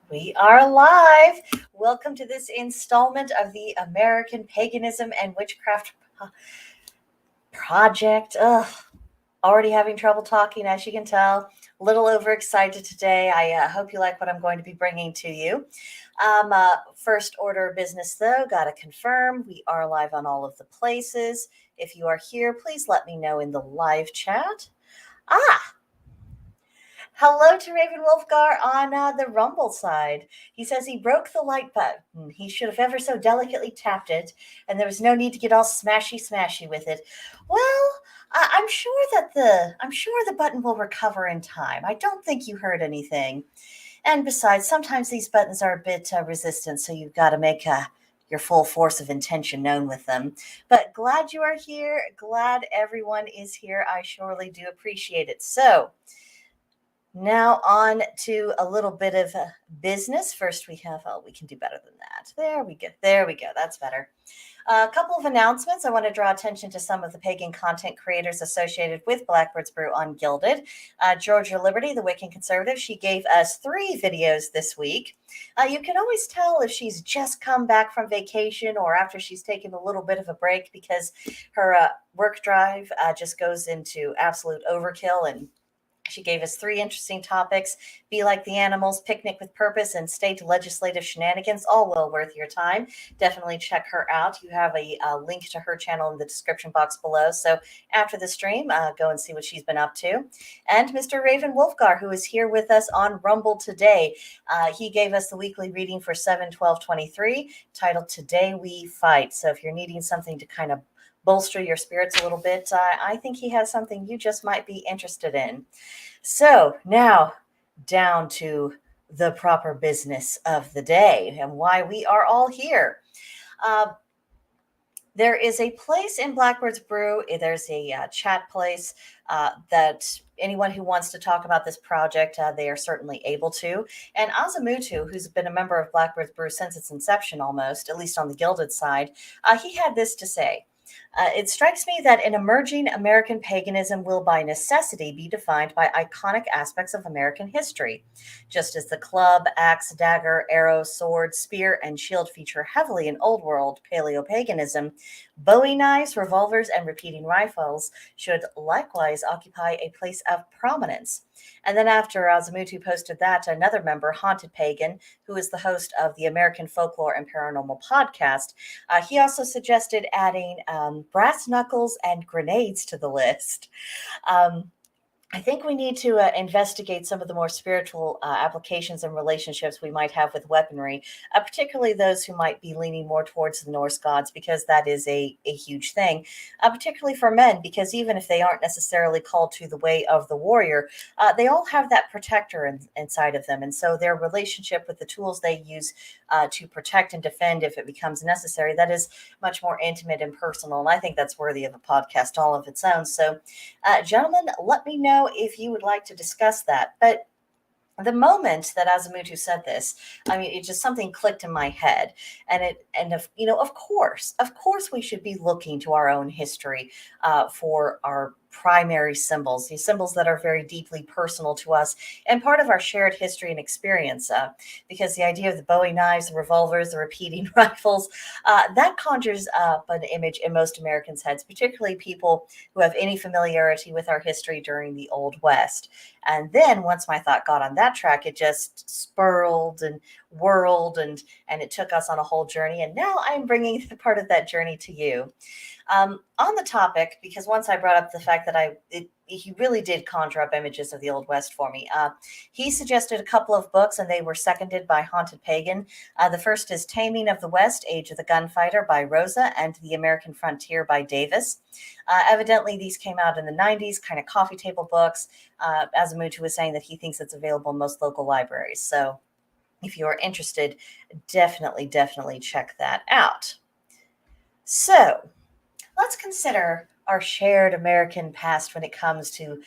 We are live. Welcome to this installment of the American Paganism and Witchcraft project. Already having trouble talking, as you can tell. A little overexcited today. I hope you like what I'm going to be bringing to you. First order of business, though, got to confirm we are live on all of the places. If you are here, please let me know in the live chat. Hello to Raven Wolfgar on the Rumble side. He says he broke the like button. He should have ever so delicately tapped it, and there was no need to get all smashy with it. Well, I'm sure the button will recover in time. I don't think you heard anything. And besides, sometimes these buttons are a bit resistant, so you've got to make your full force of intention known with them. But glad you are here. Glad everyone is here. I surely do appreciate it. So, now on to a little bit of business. First, we can do better than that. There we go. That's better. A couple of announcements. I want to draw attention to some of the pagan content creators associated with Blackbird's Brew on Gilded. Georgia Liberty, the Wiccan conservative, she gave us 3 videos this week. You can always tell if she's just come back from vacation or after she's taken a little bit of a break because her work drive just goes into absolute overkill, and she gave us 3 interesting topics: Be Like the Animals, Picnic with Purpose, and State Legislative Shenanigans, all well worth your time. Definitely check her out. You have a link to her channel in the description box below. So after the stream, go and see what she's been up to. And Mr. Raven Wolfgar, who is here with us on Rumble today. He gave us the weekly reading for 7/12/23, titled Today We Fight. So if you're needing something to kind of bolster your spirits a little bit, I think he has something you just might be interested in. So now down to the proper business of the day and why we are all here. There is a place in Blackbird's Brew. There's a chat place that anyone who wants to talk about this project, they are certainly able to. And Azamutu, who's been a member of Blackbird's Brew since its inception almost, at least on the Gilded side, he had this to say. It strikes me that an emerging American paganism will by necessity be defined by iconic aspects of American history. Just as the club, axe, dagger, arrow, sword, spear, and shield feature heavily in Old World Paleo-paganism, Bowie knives, revolvers, and repeating rifles should likewise occupy a place of prominence. And then after Azamutu posted that, another member, Haunted Pagan, who is the host of the American Folklore and Paranormal podcast, he also suggested adding brass knuckles and grenades to the list. I think we need to investigate some of the more spiritual applications and relationships we might have with weaponry, particularly those who might be leaning more towards the Norse gods, because that is a huge thing, particularly for men, because even if they aren't necessarily called to the way of the warrior, they all have that protector inside of them. And so their relationship with the tools they use to protect and defend if it becomes necessary, that is much more intimate and personal. And I think that's worthy of a podcast all of its own. So, gentlemen, let me know if you would like to discuss that. But the moment that Azamutu said this, I mean, it just something clicked in my head, of course, we should be looking to our own history for our primary symbols, these symbols that are very deeply personal to us and part of our shared history and experience. Because the idea of the Bowie knives, the revolvers, the repeating rifles, that conjures up an image in most Americans' heads, particularly people who have any familiarity with our history during the Old West. And then once my thought got on that track, it just spiraled and whirled, and it took us on a whole journey. And now I'm bringing part of that journey to you. On the topic, because once I brought up the fact that he really did conjure up images of the Old West for me. He suggested a couple of books, and they were seconded by Haunted Pagan. The first is Taming of the West, Age of the Gunfighter by Rosa, and The American Frontier by Davis. Evidently, these came out in the 90s, kind of coffee table books. Azamutu was saying that he thinks it's available in most local libraries. So if you're interested, definitely check that out. So let's consider our shared American past when it comes to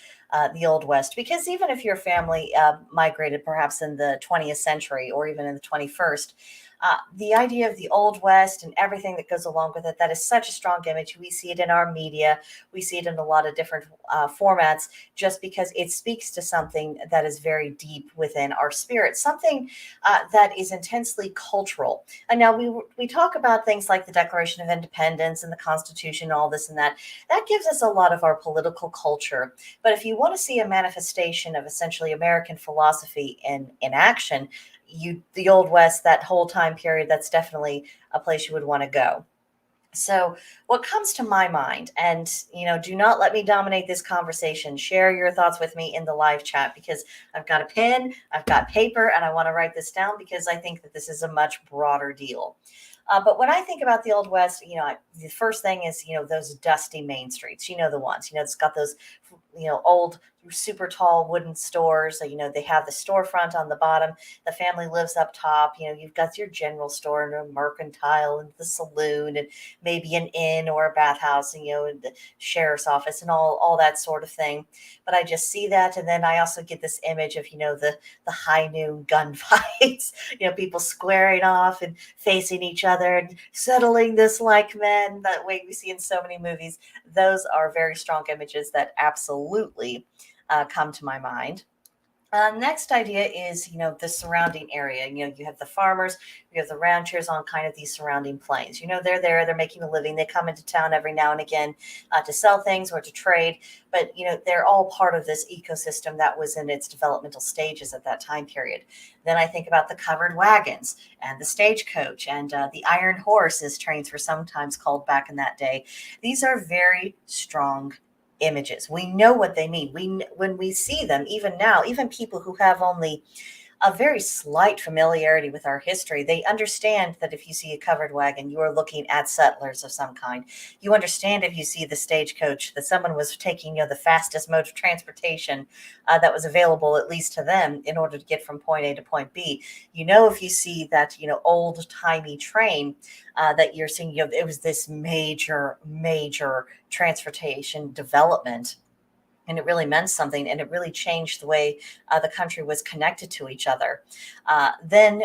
the Old West, because even if your family migrated perhaps in the 20th century or even in the 21st, the idea of the Old West and everything that goes along with it, that is such a strong image. We see it in our media. We see it in a lot of different formats, just because it speaks to something that is very deep within our spirit, something that is intensely cultural. And now we talk about things like the Declaration of Independence and the Constitution, all this and that. That gives us a lot of our political culture. But if you want to see a manifestation of essentially American philosophy in action, the Old West, that whole time period, that's definitely a place you would want to go. So what comes to my mind, and do not let me dominate this conversation. Share your thoughts with me in the live chat, because I've got a pen, I've got paper, and I want to write this down because I think that this is a much broader deal. But when I think about the Old West, the first thing is, those dusty main streets, the ones, it's got those, old, super tall wooden stores. They have the storefront on the bottom. The family lives up top. You've got your general store and a mercantile and the saloon and maybe an inn or a bathhouse and, and the sheriff's office and all that sort of thing. But I just see that. And then I also get this image of, the high noon gunfights, people squaring off and facing each other and settling this like men, that way we see in so many movies. Those are very strong images that absolutely come to my mind. Next idea is, the surrounding area. You have the farmers, you have the ranchers on kind of these surrounding plains. They're there, they're making a living. They come into town every now and again to sell things or to trade. But, they're all part of this ecosystem that was in its developmental stages at that time period. Then I think about the covered wagons and the stagecoach and the iron horse, as trains were sometimes called back in that day. These are very strong images. We know what they mean. When we see them, even now, even people who have only a very slight familiarity with our history, they understand that if you see a covered wagon, you are looking at settlers of some kind. You understand if you see the stagecoach that someone was taking, the fastest mode of transportation that was available, at least to them, in order to get from point A to point B. If you see that, old timey train that you're seeing, it was this major transportation development. And it really meant something, and it really changed the way the country was connected to each other. Then,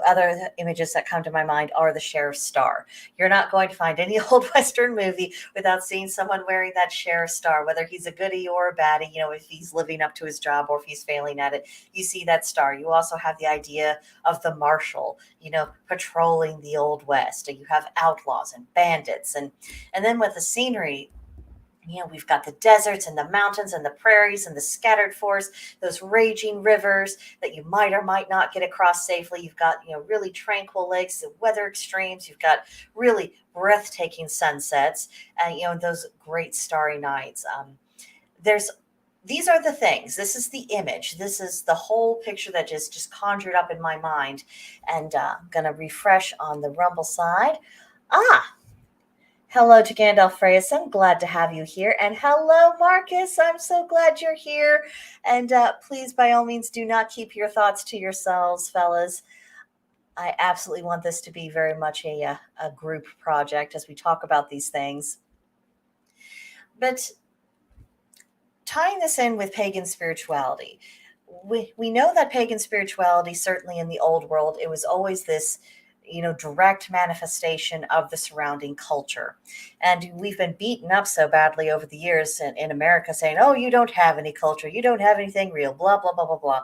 other images that come to my mind are the sheriff's star. You're not going to find any old Western movie without seeing someone wearing that sheriff's star, whether he's a goodie or a baddie, if he's living up to his job or if he's failing at it, you see that star. You also have the idea of the marshal, patrolling the Old West. And you have outlaws and bandits. And then with the scenery, we've got the deserts and the mountains and the prairies and the scattered forests, those raging rivers that you might or might not get across safely. You've got, really tranquil lakes, weather extremes. You've got really breathtaking sunsets and, those great starry nights. These are the things. This is the image. This is the whole picture that just conjured up in my mind. And I'm going to refresh on the Rumble side. Hello to Gandalf Freyson. Glad to have you here. And hello, Marcus. I'm so glad you're here. And please, by all means, do not keep your thoughts to yourselves, fellas. I absolutely want this to be very much a group project as we talk about these things. But tying this in with pagan spirituality, we know that pagan spirituality, certainly in the old world, it was always this direct manifestation of the surrounding culture. And we've been beaten up so badly over the years in America saying, oh, you don't have any culture, you don't have anything real, blah, blah, blah, blah, blah.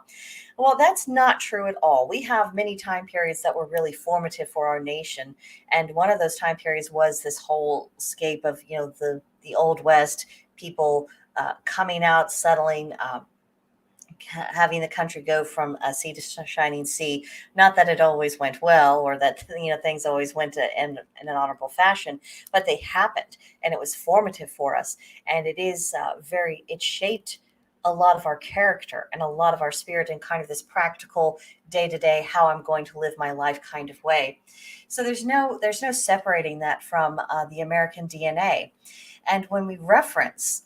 Well, that's not true at all. We have many time periods that were really formative for our nation. And one of those time periods was this whole scape of, the Old West, people coming out, settling, having the country go from a sea to shining sea. Not that it always went well, or that things always went in an honorable fashion, but they happened, and it was formative for us. And it is it shaped a lot of our character and a lot of our spirit in kind of this practical day-to-day, how I'm going to live my life kind of way. So there's no separating that from the American DNA. And when we reference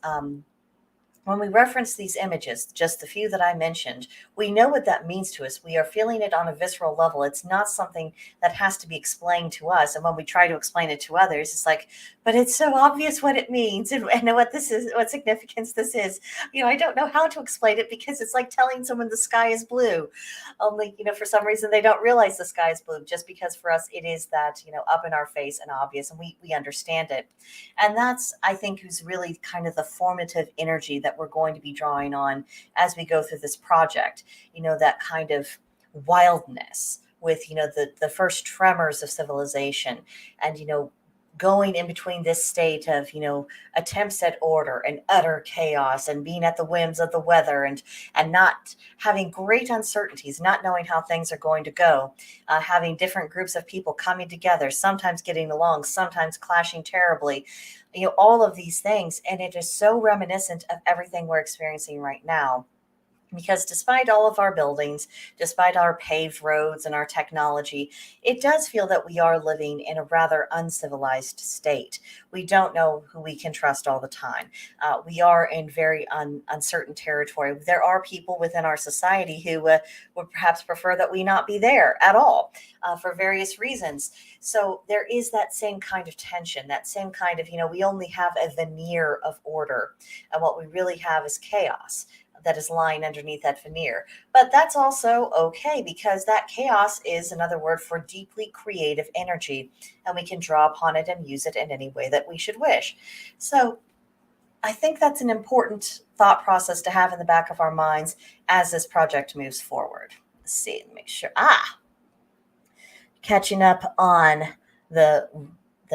when we reference these images, just the few that I mentioned, we know what that means to us. We are feeling it on a visceral level. It's not something that has to be explained to us. And when we try to explain it to others, it's like, but it's so obvious what it means and what this is, what significance this is. I don't know how to explain it because it's like telling someone the sky is blue. Only, for some reason they don't realize the sky is blue, just because for us it is that, up in our face and obvious, and we understand it. And that's, I think, who's really kind of the formative energy that we're going to be drawing on as we go through this project. That kind of wildness with, the first tremors of civilization, and, going in between this state of, attempts at order and utter chaos, and being at the whims of the weather, and not having great uncertainties, not knowing how things are going to go, having different groups of people coming together, sometimes getting along, sometimes clashing terribly, all of these things. And it is so reminiscent of everything we're experiencing right now. Because despite all of our buildings, despite our paved roads and our technology, it does feel that we are living in a rather uncivilized state. We don't know who we can trust all the time. We are in very uncertain territory. There are people within our society who would perhaps prefer that we not be there at all, for various reasons. So there is that same kind of tension, that same kind of, we only have a veneer of order, and what we really have is chaos that is lying underneath that veneer. But that's also okay, because that chaos is another word for deeply creative energy, and we can draw upon it and use it in any way that we should wish. So I think that's an important thought process to have in the back of our minds as this project moves forward. Let's see, make sure. Catching up on the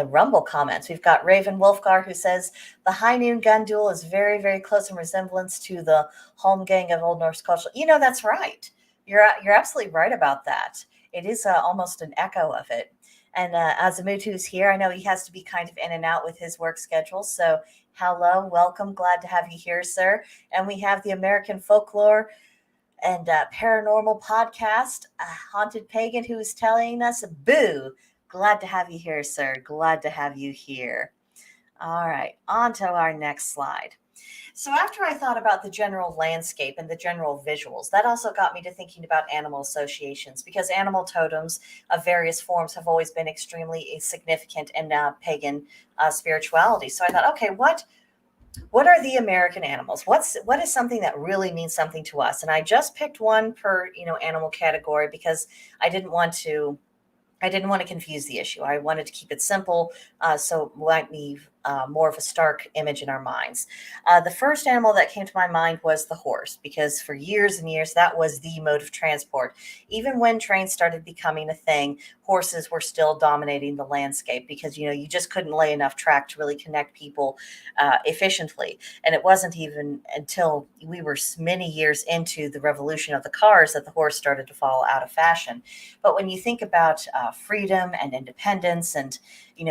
Rumble comments. We've got Raven Wolfgar, who says the high noon gun duel is very, very close in resemblance to the Holmgang of Old Norse culture. That's right. You're absolutely right about that. It is almost an echo of it. And Azamutu's here. I know he has to be kind of in and out with his work schedule. So hello, welcome. Glad to have you here, sir. And we have the American Folklore and Paranormal podcast, Haunted Pagan, who is telling us, boo. Glad to have you here, sir. Glad to have you here. All right, on to our next slide. So after I thought about the general landscape and the general visuals, that also got me to thinking about animal associations, because animal totems of various forms have always been extremely significant in pagan spirituality. So I thought, okay, what are the American animals? What is something that really means something to us? And I just picked one per, animal category, because I didn't want to confuse the issue. I wanted to keep it simple, so it might leave more of a stark image in our minds. The first animal that came to my mind was the horse, because for years and years, that was the mode of transport. Even when trains started becoming a thing, horses were still dominating the landscape, because, you just couldn't lay enough track to really connect people efficiently. And it wasn't even until we were many years into the revolution of the cars that the horse started to fall out of fashion. But when you think about freedom and independence, and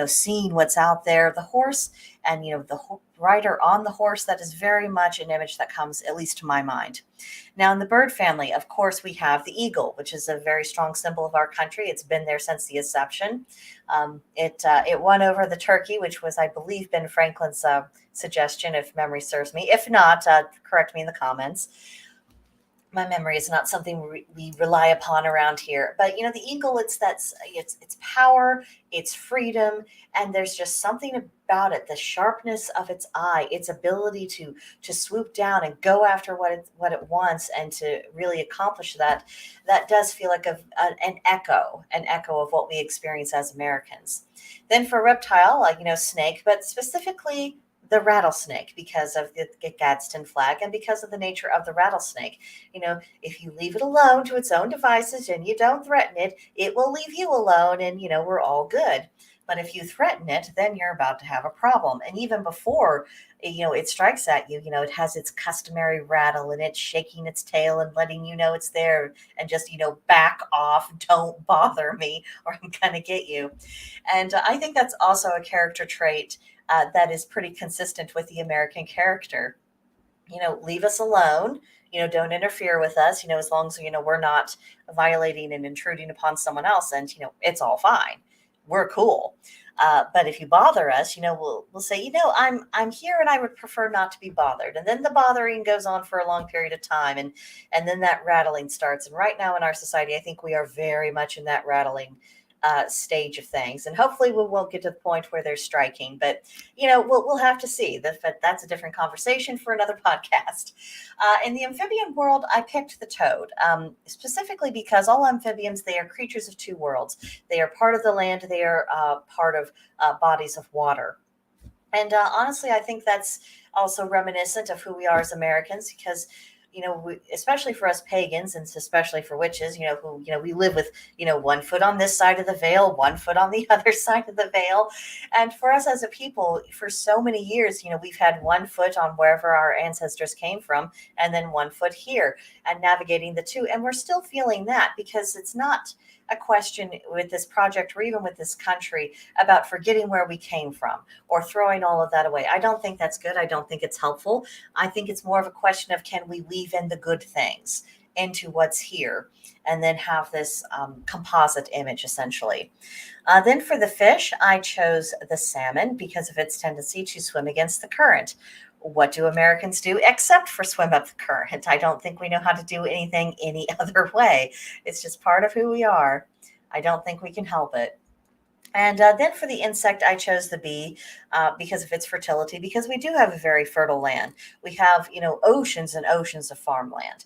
seeing what's out there, the horse, and the rider on the horse, that is very much an image that comes, at least to my mind. Now, in the bird family, of course, we have the eagle, which is a very strong symbol of our country. It's been there since the inception. It won over the turkey, which was, I believe, Ben Franklin's suggestion, if memory serves me. If not, correct me in the comments. My memory is not something we rely upon around here. But the eagle, it's power, it's freedom, and there's just something about it, the sharpness of its eye, its ability to swoop down and go after what it wants, and to really accomplish that. That does feel like an echo of what we experience as Americans. Then for reptile, like snake, but specifically the rattlesnake, because of the Gadsden flag, and because of the nature of the rattlesnake. If you leave it alone to its own devices and you don't threaten it, it will leave you alone, and we're all good. But if you threaten it, then you're about to have a problem. And even before it strikes at you, it has its customary rattle, and it's shaking its tail and letting you know it's there, and just back off, don't bother me, or I'm gonna get you. And I think that's also a character trait that is pretty consistent with the American character. Leave us alone. Don't interfere with us. As long as we're not violating and intruding upon someone else, and it's all fine. we're cool. But if you bother us, we'll say, I'm here and I would prefer not to be bothered. And then the bothering goes on for a long period of time, and then that rattling starts. And right now in our society, I think we are very much in that rattling stage of things. And hopefully we won't get to the point where they're striking. But we'll have to see. That's a different conversation for another podcast. In the amphibian world, I picked the toad, specifically because all amphibians, they are creatures of two worlds. They are part of the land. They are part of bodies of water. And honestly, I think that's also reminiscent of who we are as Americans, because especially for us pagans, and especially for witches, who we live with, one foot on this side of the veil, one foot on the other side of the veil. And for us as a people, for so many years, we've had one foot on wherever our ancestors came from, and then one foot here, and navigating the two. And we're still feeling that, because it's not a question with this project, or even with this country, about forgetting where we came from or throwing all of that away. I don't think that's good. I don't think it's helpful. I think it's more of a question of, can we weave in the good things into what's here, and then have this composite image, essentially. Then for the fish, I chose the salmon because of its tendency to swim against the current. What do Americans do except for swim up the current? I don't think we know how to do anything any other way. It's just part of who we are. I don't think we can help it. And then for the insect, I chose the bee because of its fertility, because we do have a very fertile land. We have, oceans and oceans of farmland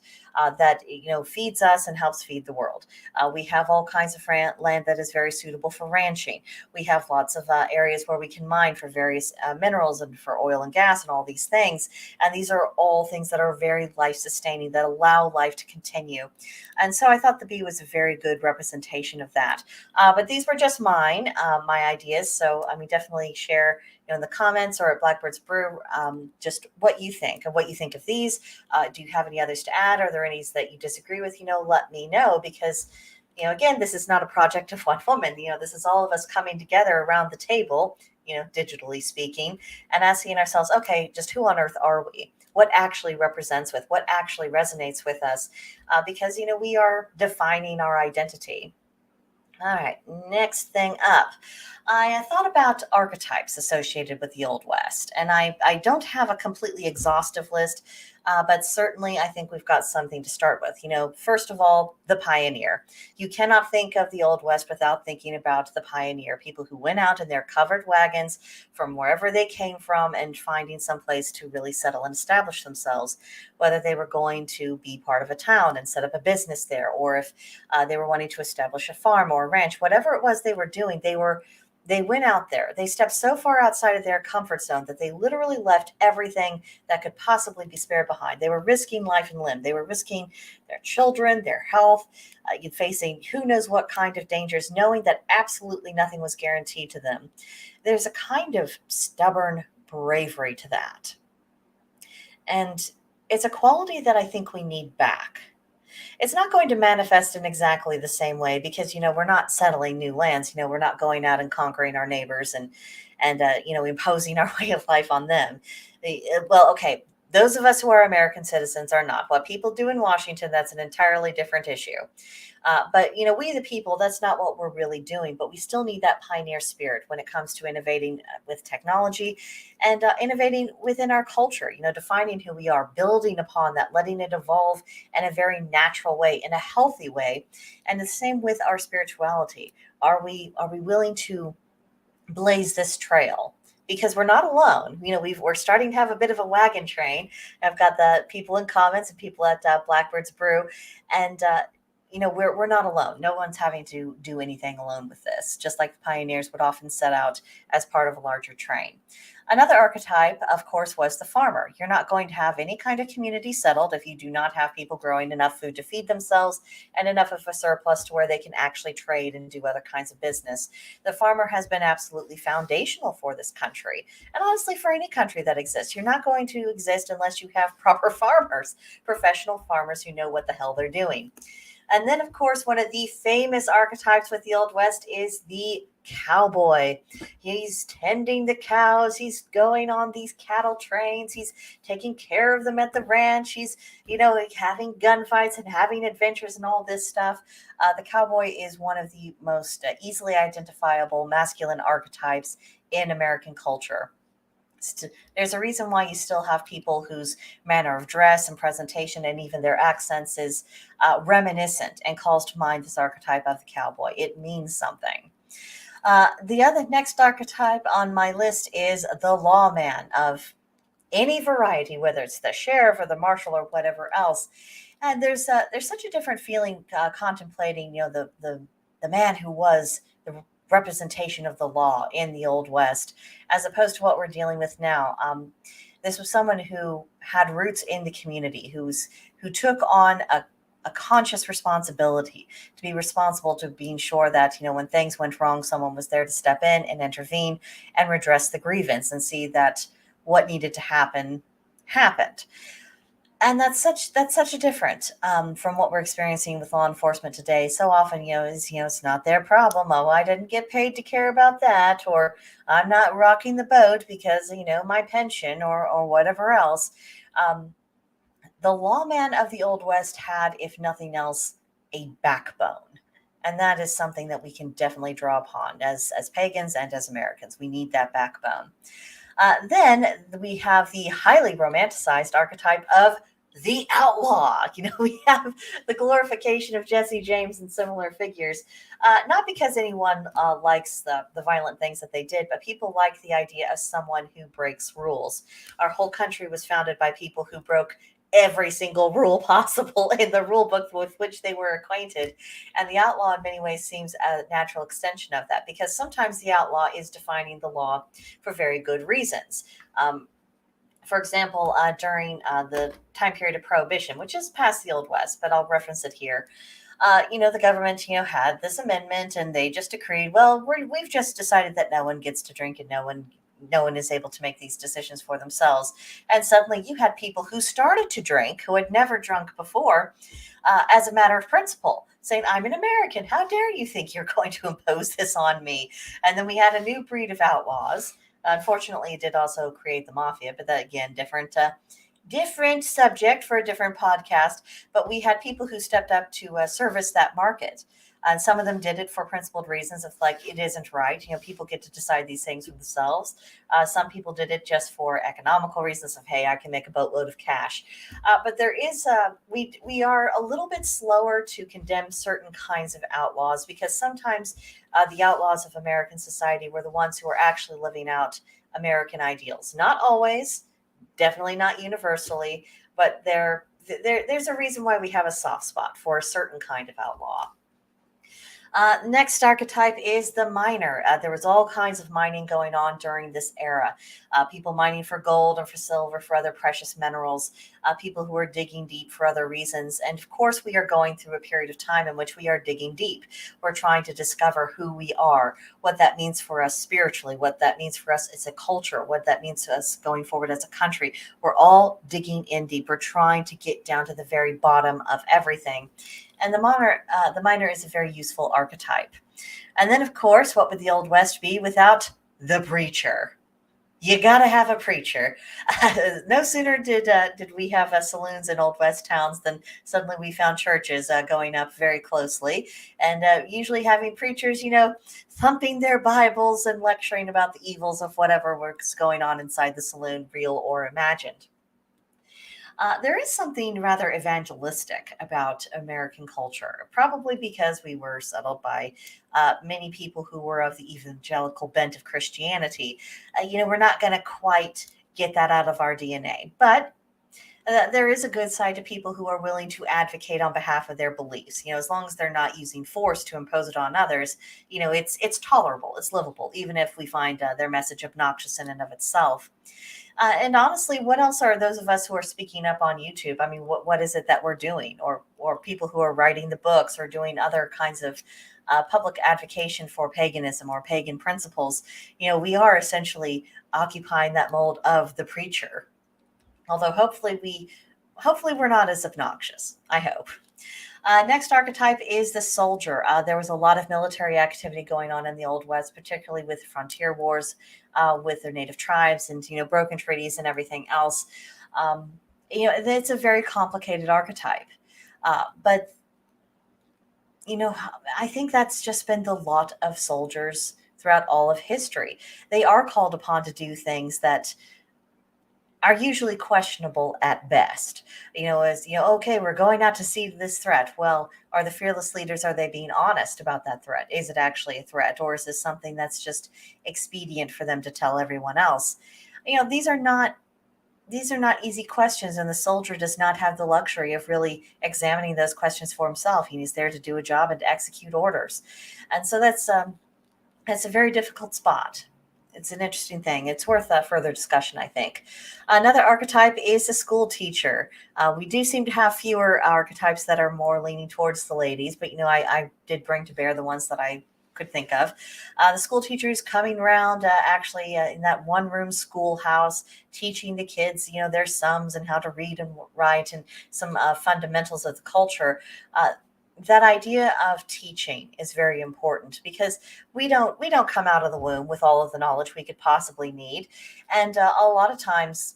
that, feeds us and helps feed the world. We have all kinds of land that is very suitable for ranching. We have lots of areas where we can mine for various minerals and for oil and gas and all these things. And these are all things that are very life sustaining, that allow life to continue. And so I thought the bee was a very good representation of that. But these were just my ideas. So, definitely share, in the comments or at Blackbird's Brew, just what you think and what you think of these. Do you have any others to add? Are there any that you disagree with? Let me know, because, again, this is not a project of one woman. This is all of us coming together around the table, digitally speaking, and asking ourselves, okay, just who on earth are we? What actually represents with, what actually resonates with us? Because, we are defining our identity. All right, next thing up. I thought about archetypes associated with the Old West, and I don't have a completely exhaustive list, but certainly I think we've got something to start with. First of all, the pioneer. You cannot think of the Old West without thinking about the pioneer, people who went out in their covered wagons from wherever they came from and finding some place to really settle and establish themselves, whether they were going to be part of a town and set up a business there, or if they were wanting to establish a farm or a ranch, whatever it was they were doing, they went out there. They stepped so far outside of their comfort zone that they literally left everything that could possibly be spared behind. They were risking life and limb. They were risking their children, their health, facing who knows what kind of dangers, knowing that absolutely nothing was guaranteed to them. There's a kind of stubborn bravery to that. And it's a quality that I think we need back. It's not going to manifest in exactly the same way, because, we're not settling new lands. We're not going out and conquering our neighbors and imposing our way of life on them. Well, okay, those of us who are American citizens are not. What people do in Washington, that's an entirely different issue. But, we the people, that's not what we're really doing. But we still need that pioneer spirit when it comes to innovating with technology and innovating within our culture, defining who we are, building upon that, letting it evolve in a very natural way, in a healthy way. And the same with our spirituality. Are we willing to blaze this trail? Because we're not alone. We're starting to have a bit of a wagon train. I've got the people in comments and people at Blackbird's Brew, and we're not alone. No one's having to do anything alone with this, just like the pioneers would often set out as part of a larger train. Another archetype, of course, was the farmer. You're not going to have any kind of community settled if you do not have people growing enough food to feed themselves and enough of a surplus to where they can actually trade and do other kinds of business. The farmer has been absolutely foundational for this country, and honestly for any country that exists. You're not going to exist unless you have proper farmers, professional farmers who know what the hell they're doing. And then, of course, one of the famous archetypes with the Old West is the cowboy. He's tending the cows. He's going on these cattle trains. He's taking care of them at the ranch. He's, like having gunfights and having adventures and all this stuff. The cowboy is one of the most easily identifiable masculine archetypes in American culture. There's a reason why you still have people whose manner of dress and presentation and even their accents is reminiscent and calls to mind this archetype of the cowboy. It means something. The other next archetype on my list is the lawman of any variety, whether it's the sheriff or the marshal or whatever else. And there's such a different feeling contemplating, the man who was the representation of the law in the Old West, as opposed to what we're dealing with now. This was someone who had roots in the community, who took on a conscious responsibility to be responsible to being sure that, when things went wrong, someone was there to step in and intervene and redress the grievance and see that what needed to happen happened. And that's such a difference from what we're experiencing with law enforcement today. So often, it's not their problem. Oh, I didn't get paid to care about that, or I'm not rocking the boat because my pension or whatever else. The lawman of the Old West had, if nothing else, a backbone. And that is something that we can definitely draw upon as pagans and as Americans. We need that backbone. Then we have the highly romanticized archetype of the outlaw. We have the glorification of Jesse James and similar figures, not because anyone likes the violent things that they did, but people like the idea of someone who breaks rules. Our whole country was founded by people who broke every single rule possible in the rule book with which they were acquainted. And the outlaw in many ways seems a natural extension of that, because sometimes the outlaw is defining the law for very good reasons. For example, during the time period of Prohibition, which is past the Old West, but I'll reference it here. The government, had this amendment, and they just decreed, well, we've just decided that no one gets to drink and no one is able to make these decisions for themselves. And suddenly you had people who started to drink, who had never drunk before, as a matter of principle, saying, I'm an American. How dare you think you're going to impose this on me? And then we had a new breed of outlaws. Unfortunately, it did also create the mafia, but that, again, different subject for a different podcast. But we had people who stepped up to service that market. And some of them did it for principled reasons of, like, it isn't right. People get to decide these things for themselves. Some people did it just for economical reasons of, hey, I can make a boatload of cash. But there is, we are a little bit slower to condemn certain kinds of outlaws, because sometimes the outlaws of American society were the ones who were actually living out American ideals. Not always, definitely not universally, but there's a reason why we have a soft spot for a certain kind of outlaw. Next archetype is the miner. There was all kinds of mining going on during this era. People mining for gold and for silver, for other precious minerals, people who are digging deep for other reasons. And of course, we are going through a period of time in which we are digging deep. We're trying to discover who we are, what that means for us spiritually, what that means for us as a culture, what that means to us going forward as a country. We're all digging in deep. We're trying to get down to the very bottom of everything. And the miner is a very useful archetype. And then, of course, what would the Old West be without the preacher? You got to have a preacher. No sooner did we have saloons in Old West towns than suddenly we found churches going up very closely, and usually having preachers, thumping their Bibles and lecturing about the evils of whatever was going on inside the saloon, real or imagined. There is something rather evangelistic about American culture, probably because we were settled by many people who were of the evangelical bent of Christianity. We're not going to quite get that out of our DNA, but there is a good side to people who are willing to advocate on behalf of their beliefs. As long as they're not using force to impose it on others, it's tolerable, it's livable, even if we find their message obnoxious in and of itself. And honestly, what else are those of us who are speaking up on YouTube? I mean, what is it that we're doing? Or people who are writing the books or doing other kinds of public advocacy for paganism or pagan principles? We are essentially occupying that mold of the preacher. Although hopefully we're not as obnoxious. I hope. Next archetype is the soldier. There was a lot of military activity going on in the Old West, particularly with frontier wars with their native tribes and, broken treaties and everything else. Um, it's a very complicated archetype. But I think that's just been the lot of soldiers throughout all of history. They are called upon to do things that are usually questionable at best. Okay, we're going out to see this threat. Well, are the fearless leaders, are they being honest about that threat? Is it actually a threat, or is this something that's just expedient for them to tell everyone else? These are not easy questions, and the soldier does not have the luxury of really examining those questions for himself. He's there to do a job and to execute orders, and so that's a very difficult spot. It's an interesting thing. It's worth further discussion, I think. Another archetype is the school teacher. We do seem to have fewer archetypes that are more leaning towards the ladies, but I did bring to bear the ones that I could think of. The school teachers coming around actually in that one room schoolhouse, teaching the kids, their sums and how to read and write and some fundamentals of the culture. That idea of teaching is very important because we don't come out of the womb with all of the knowledge we could possibly need, and a lot of times,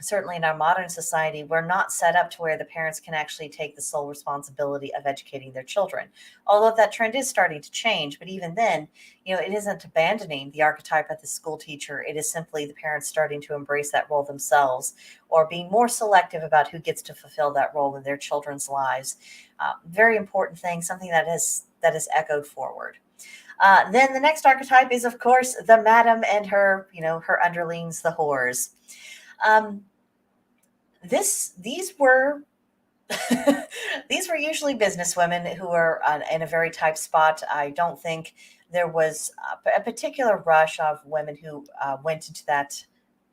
certainly in our modern society, we're not set up to where the parents can actually take the sole responsibility of educating their children. Although that trend is starting to change, but even then, it isn't abandoning the archetype of the school teacher. It is simply the parents starting to embrace that role themselves, or being more selective about who gets to fulfill that role in their children's lives. Very important thing, something that is echoed forward. Then the next archetype is, of course, the madam and her underlings, the whores. Um, these were these were usually businesswomen who were in a very tight spot. I don't think there was a particular rush of women who went into that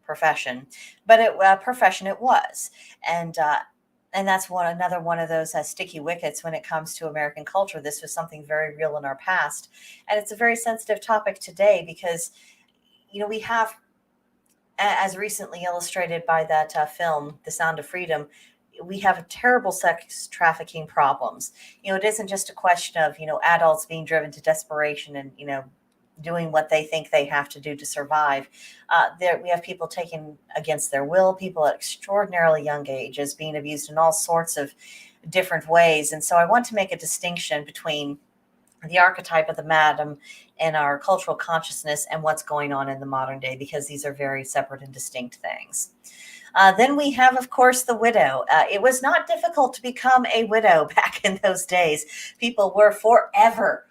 profession, but profession it was, and that's another one of those sticky wickets when it comes to American culture. This was something very real in our past, and it's a very sensitive topic today because we have, as recently illustrated by that film, The Sound of Freedom, we have terrible sex trafficking problems. It isn't just a question of, adults being driven to desperation and, doing what they think they have to do to survive. We have people taken against their will, people at extraordinarily young ages being abused in all sorts of different ways. And so I want to make a distinction between the archetype of the madam and our cultural consciousness and what's going on in the modern day, because these are very separate and distinct things. Then we have, of course, the widow. It was not difficult to become a widow back in those days. People were forever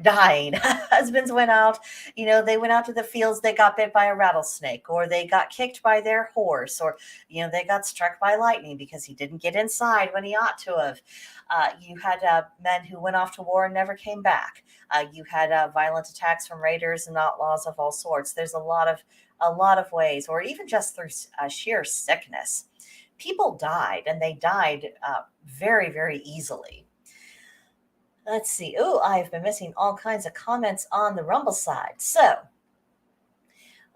dying. Husbands went out, they went out to the fields, they got bit by a rattlesnake, or they got kicked by their horse, or, they got struck by lightning because he didn't get inside when he ought to have. You had men who went off to war and never came back. You had violent attacks from raiders and outlaws of all sorts. There's a lot of ways, or even just through sheer sickness. People died, and they died very, very easily. Let's see. Oh, I've been missing all kinds of comments on the Rumble side. So,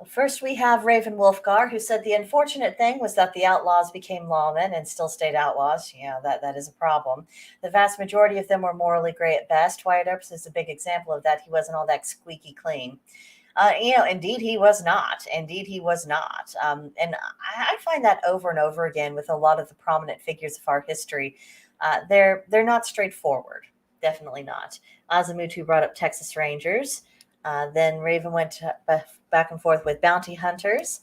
first we have Raven Wolfgar, who said the unfortunate thing was that the outlaws became lawmen and still stayed outlaws. That is a problem. The vast majority of them were morally gray at best. Wyatt Earp is a big example of that. He wasn't all that squeaky clean. Indeed he was not. Indeed he was not. And I find that over and over again with a lot of the prominent figures of our history. They're not straightforward. Definitely not. Azamutu brought up Texas Rangers. Then Raven went back and forth with bounty hunters.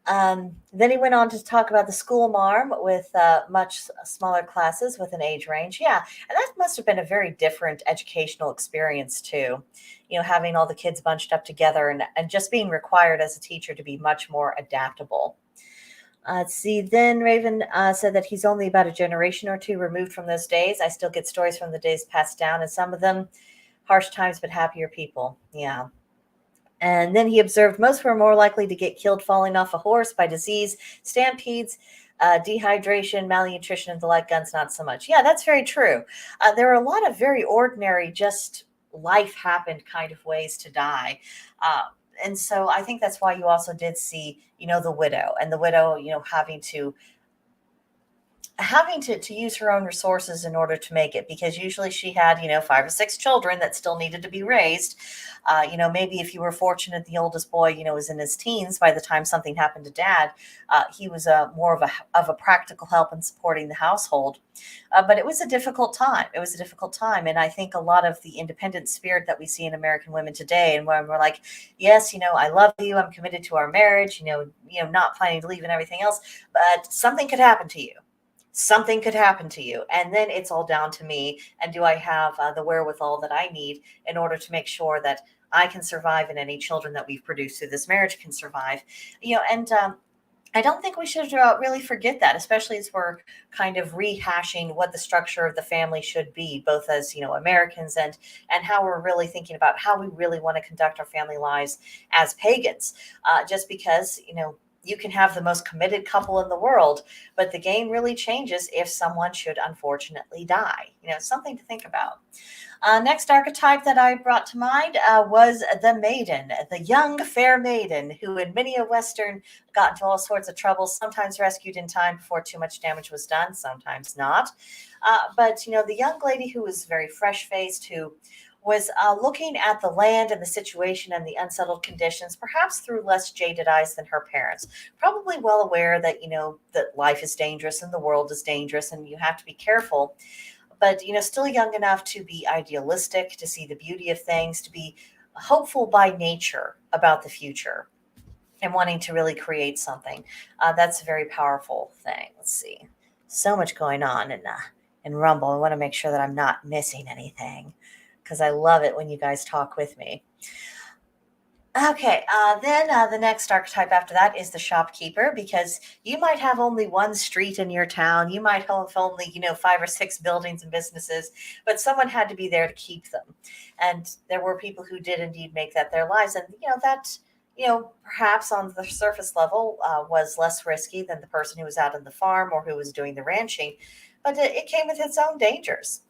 Then he went on to talk about the school marm with much smaller classes with an age range. Yeah, and that must have been a very different educational experience too. Having all the kids bunched up together and just being required as a teacher to be much more adaptable. Let's see. Then Raven said that he's only about a generation or two removed from those days. I still get stories from the days passed down, and some of them harsh times but happier people. Yeah. And then he observed most were more likely to get killed falling off a horse by disease, stampedes, dehydration, malnutrition, and the like. Guns, not so much. Yeah, that's very true. There are a lot of very ordinary, just life happened kind of ways to die. And so I think that's why you also did see, the widow, having to having to use her own resources in order to make it, because usually she had, 5 or 6 children that still needed to be raised. Maybe if you were fortunate, the oldest boy, was in his teens by the time something happened to dad. He was more of a practical help in supporting the household. But it was a difficult time. It was a difficult time. And I think a lot of the independent spirit that we see in American women today, and when we're like, yes, I love you, I'm committed to our marriage, not planning to leave and everything else, but something could happen to you. Something could happen to you, and then it's all down to me. And do I have the wherewithal that I need in order to make sure that I can survive, and any children that we've produced through this marriage can survive? And I don't think we should really forget that, especially as we're kind of rehashing what the structure of the family should be, both as Americans, and how we're really thinking about how we really want to conduct our family lives as pagans. Just because you can have the most committed couple in the world, but the game really changes if someone should unfortunately die. Something to think about. Next archetype that I brought to mind was the maiden, the young, fair maiden, who in many a Western got into all sorts of trouble, sometimes rescued in time before too much damage was done, sometimes not. But the young lady who was very fresh-faced, who was looking at the land and the situation and the unsettled conditions, perhaps through less jaded eyes than her parents. Probably well aware that, that life is dangerous and the world is dangerous and you have to be careful. But, still young enough to be idealistic, to see the beauty of things, to be hopeful by nature about the future and wanting to really create something. That's a very powerful thing. Let's see. So much going on in Rumble. I want to make sure that I'm not missing anything, because I love it when you guys talk with me. Okay, then the next archetype after that is the shopkeeper, because you might have only one street in your town. You might have only, 5 or 6 buildings and businesses, but someone had to be there to keep them. And there were people who did indeed make that their lives. And, that, perhaps on the surface level was less risky than the person who was out on the farm or who was doing the ranching, but it came with its own dangers.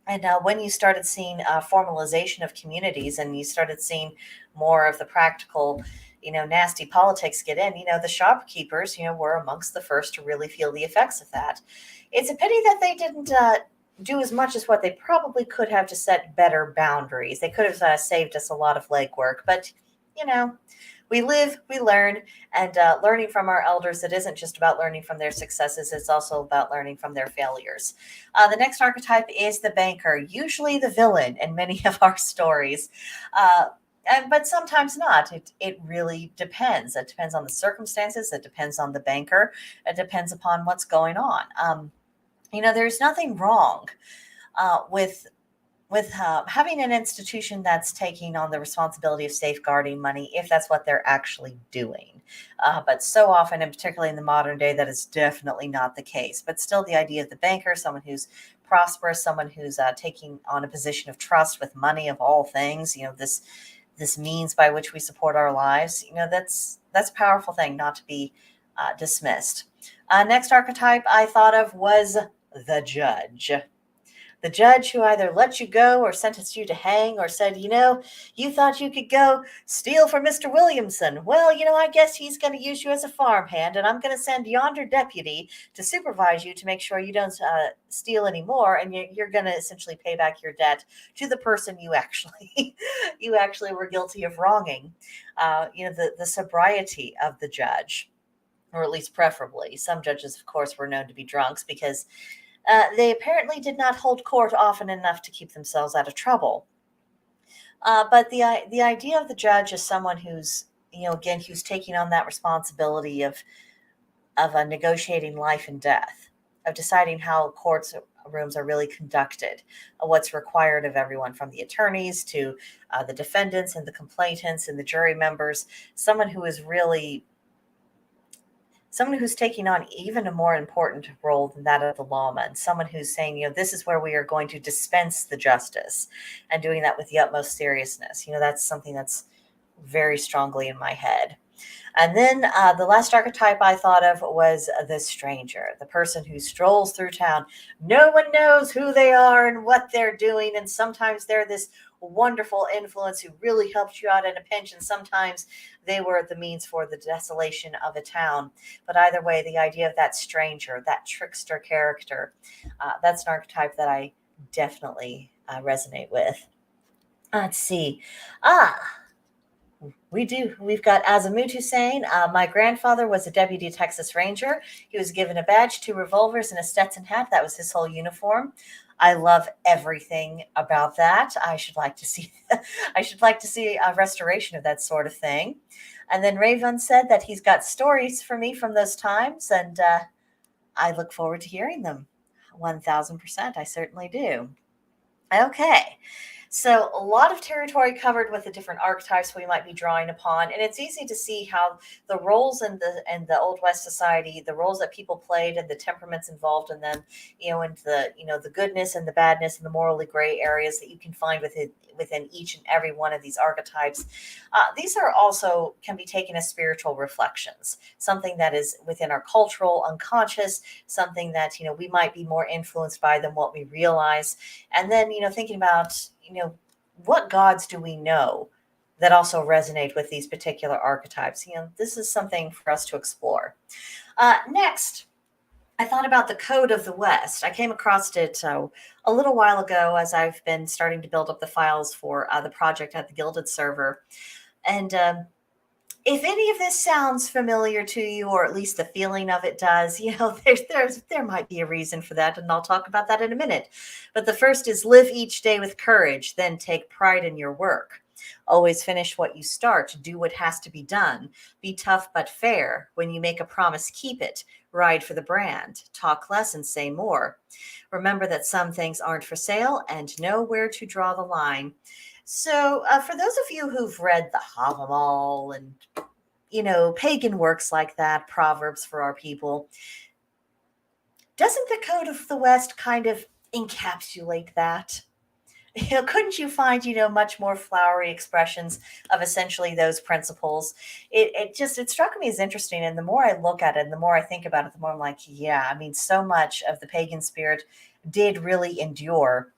And when you started seeing formalization of communities, and you started seeing more of the practical, nasty politics get in, the shopkeepers, were amongst the first to really feel the effects of that. It's a pity that they didn't do as much as what they probably could have to set better boundaries. They could have saved us a lot of legwork, but, we live, we learn, and learning from our elders, it isn't just about learning from their successes, it's also about learning from their failures. The next archetype is the banker, usually the villain in many of our stories. But sometimes not. It really depends. It depends on the circumstances. It depends on the banker. It depends upon what's going on. There's nothing wrong with having an institution that's taking on the responsibility of safeguarding money, if that's what they're actually doing. But so often, and particularly in the modern day, that is definitely not the case. But still, the idea of the banker, someone who's prosperous, someone who's taking on a position of trust with money of all things, this means by which we support our lives, that's a powerful thing not to be dismissed. Next archetype I thought of was the judge. The judge who either let you go or sentenced you to hang, or said, you thought you could go steal from Mr. Williamson. Well, I guess he's going to use you as a farmhand, and I'm going to send yonder deputy to supervise you to make sure you don't steal anymore, and you're going to essentially pay back your debt to the person you actually were guilty of wronging. The sobriety of the judge, or at least preferably. Some judges, of course, were known to be drunks, because they apparently did not hold court often enough to keep themselves out of trouble. But the idea of the judge is someone who's, who's taking on that responsibility of negotiating life and death, of deciding how courts rooms are really conducted, what's required of everyone from the attorneys to the defendants and the complainants and the jury members. Someone who's taking on even a more important role than that of the lawman, someone who's saying, this is where we are going to dispense the justice, and doing that with the utmost seriousness. That's something that's very strongly in my head. And then the last archetype I thought of was the stranger, the person who strolls through town. No one knows who they are and what they're doing, and sometimes they're this wonderful influence who really helped you out in a pinch, and sometimes they were the means for the desolation of a town. But either way, the idea of that stranger, that trickster character, that's an archetype that I definitely resonate with. Let's see. Ah, we do. We've got Azamutu saying, my grandfather was a deputy Texas Ranger. He was given a badge, two revolvers, and a Stetson hat. That was his whole uniform. I love everything about that. I should like to see I should like to see a restoration of that sort of thing. And then Raven said that he's got stories for me from those times, and I look forward to hearing them. 1000%. I certainly do. Okay. So a lot of territory covered with the different archetypes we might be drawing upon, and it's easy to see how the roles in the Old West society, the roles that people played, and the temperaments involved in them, and the goodness and the badness and the morally gray areas that you can find within each and every one of these archetypes. These are also can be taken as spiritual reflections, something that is within our cultural unconscious, something that we might be more influenced by than what we realize, and then thinking about what gods do we know that also resonate with these particular archetypes? This is something for us to explore. Next, I thought about the Code of the West. I came across it a little while ago as I've been starting to build up the files for the project at the Gilded server. And if any of this sounds familiar to you, or at least the feeling of it does, there might be a reason for that, and I'll talk about that in a minute. But the first is live each day with courage, then take pride in your work. Always finish what you start, do what has to be done. Be tough but fair. When you make a promise, keep it. Ride for the brand. Talk less and say more. Remember that some things aren't for sale, and know where to draw the line. So, for those of you who've read the Havamal and pagan works like that, proverbs for our people, doesn't the Code of the West kind of encapsulate that? Couldn't you find much more flowery expressions of essentially those principles? It struck me as interesting, and the more I look at it and the more I think about it, the more I'm like, yeah, I mean, so much of the pagan spirit did really endure,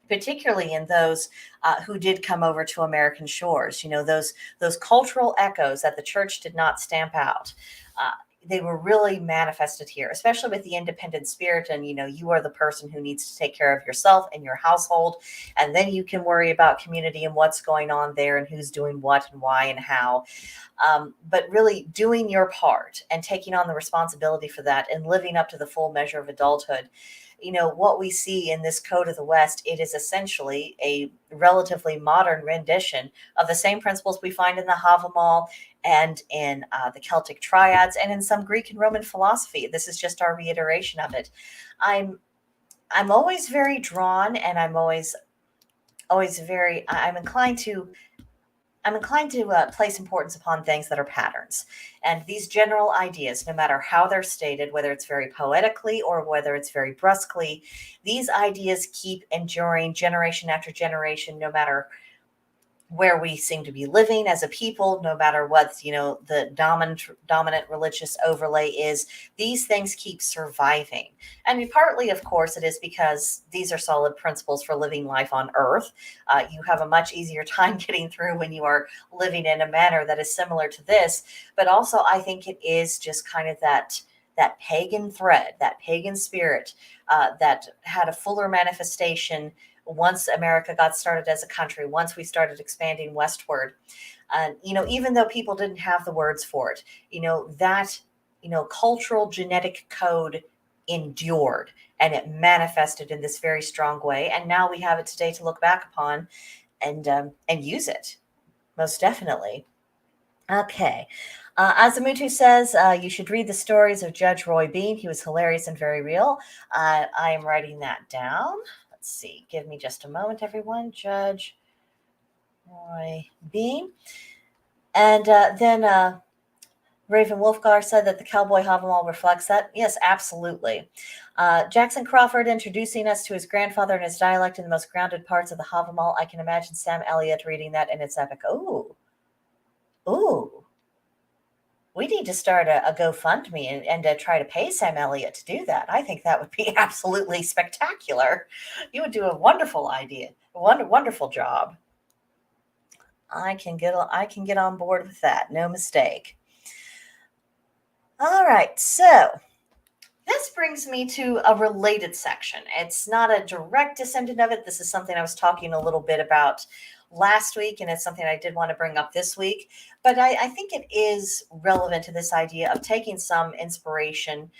particularly in those who did come over to American shores. Those cultural echoes that the church did not stamp out. They were really manifested here, especially with the independent spirit. And, you are the person who needs to take care of yourself and your household. And then you can worry about community and what's going on there and who's doing what and why and how. But really doing your part and taking on the responsibility for that and living up to the full measure of adulthood. What we see in this Code of the West, it is essentially a relatively modern rendition of the same principles we find in the Havamal and in the Celtic triads and in some Greek and Roman philosophy. This is just our reiteration of it. I'm always very drawn, and I'm inclined to place importance upon things that are patterns. And these general ideas, no matter how they're stated, whether it's very poetically or whether it's very brusquely, these ideas keep enduring generation after generation, no matter where we seem to be living as a people, no matter what the dominant religious overlay is. These things keep surviving, and partly, of course, it is because these are solid principles for living life on Earth. You have a much easier time getting through when you are living in a manner that is similar to this. But also, I think it is just kind of that pagan thread, that pagan spirit that had a fuller manifestation once America got started as a country, once we started expanding westward. And, even though people didn't have the words for it, that, cultural genetic code endured, and it manifested in this very strong way. And now we have it today to look back upon and use it, most definitely. Okay. Azamutu says you should read the stories of Judge Roy Bean. He was hilarious and very real. I am writing that down. Let's see. Give me just a moment, everyone. Judge Roy Bean. And then Raven Wolfgar said that the Cowboy Havamal reflects that. Yes, absolutely. Jackson Crawford introducing us to his grandfather and his dialect in the most grounded parts of the Havamal. I can imagine Sam Elliott reading that, and it's epic. Ooh. We need to start a GoFundMe and try to pay Sam Elliott to do that. I think that would be absolutely spectacular. You would do a wonderful idea, wonderful job. I can get on board with that. No mistake. All right. So this brings me to a related section. It's not a direct descendant of it. This is something I was talking a little bit about last week, and it's something I did want to bring up this week. But I think it is relevant to this idea of taking some inspiration